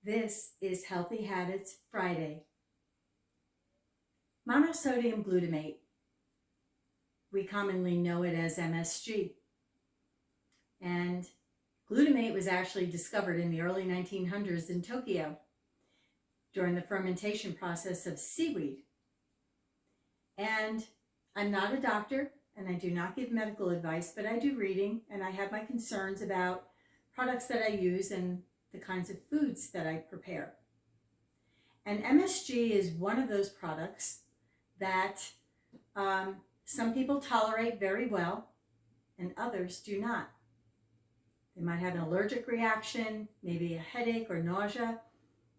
This is Healthy Habits Friday. Monosodium glutamate. We commonly know it as MSG. And glutamate was actually discovered in the early 1900s in Tokyo during the fermentation process of seaweed. And I'm not a doctor and I do not give medical advice, but I do reading and I have my concerns about products that I use and the kinds of foods that I prepare. And MSG is one of those products that some people tolerate very well and others do not. They might have an allergic reaction, maybe a headache or nausea.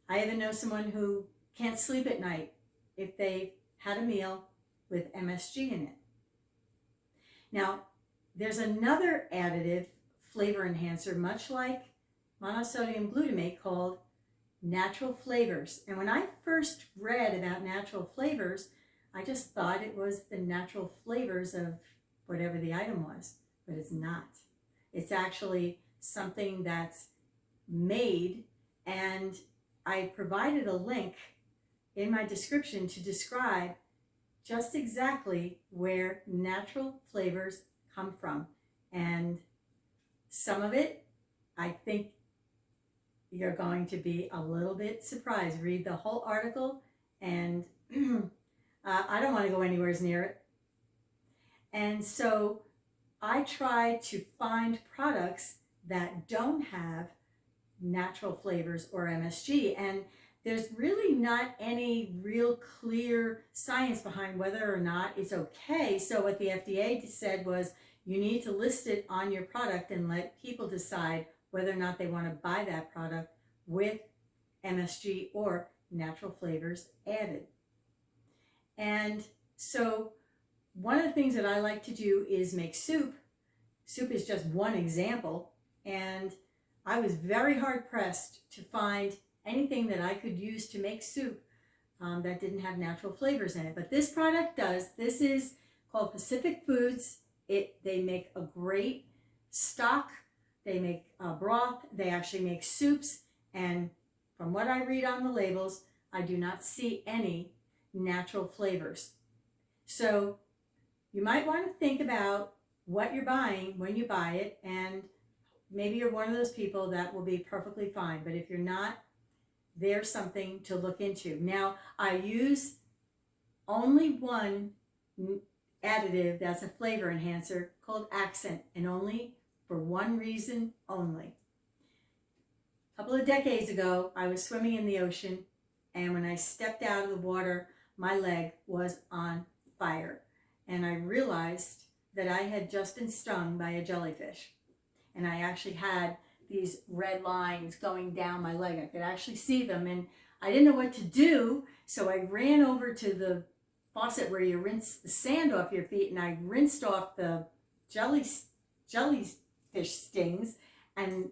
I even know someone who can't sleep at night if they had a meal with MSG in it. Now, there's another additive flavor enhancer, much like monosodium glutamate, called Natural Flavors. And when I first read about natural flavors, I just thought it was the natural flavors of whatever the item was, but it's not. It's actually something that's made, and I provided a link in my description to describe just exactly where natural flavors come from. And some of it, I think you're going to be a little bit surprised. Read the whole article, and I don't want to go anywhere near it. And so I try to find products that don't have natural flavors or MSG. And there's really not any real clear science behind whether or not it's okay. So what the FDA said was you need to list it on your product and let people decide whether or not they want to buy that product with MSG or natural flavors added. And so one of the things that I like to do is make soup. Soup is just one example. And I was very hard pressed to find anything that I could use to make soup that didn't have natural flavors in it. But this product does. This is called Pacific Foods. They make a great stock. They make broth. They actually make soups. And from what I read on the labels, I do not see any natural flavors. So you might want to think about what you're buying when you buy it, and maybe you're one of those people that will be perfectly fine. But if you're not, there's something to look into. Now, I use only one additive that's a flavor enhancer called Accent, and only for one reason only. A couple of decades ago, I was swimming in the ocean, and when I stepped out of the water, my leg was on fire. And I realized that I had just been stung by a jellyfish. And I actually had these red lines going down my leg. I could actually see them, and I didn't know what to do. So I ran over to the faucet where you rinse the sand off your feet, and I rinsed off the jellyfish stings. And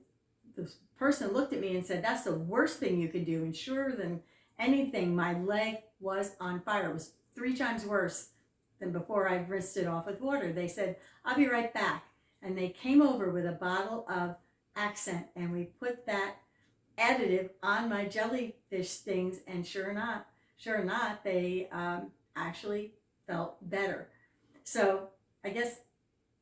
the person looked at me and said, "That's the worst thing you could do." And sure than anything, my leg was on fire. It was 3 times worse than before I rinsed it off with water. They said, "I'll be right back." And they came over with a bottle of Accent, and we put that additive on my jellyfish stings, and sure enough, they actually felt better. So I guess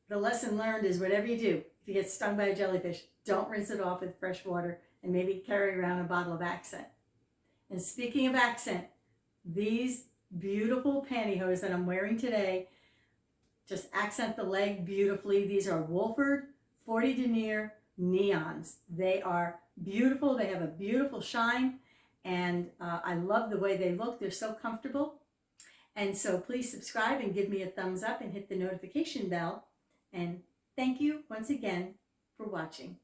the lesson learned is whatever you do, if you get stung by a jellyfish, don't rinse it off with fresh water, and maybe carry around a bottle of Accent. And speaking of Accent, these beautiful pantyhose that I'm wearing today just accent the leg beautifully. These are Wolford 40 denier neons. They are beautiful. They have a beautiful shine, and I love the way they look. They're so comfortable. And so please subscribe and give me a thumbs up and hit the notification bell. And thank you once again for watching.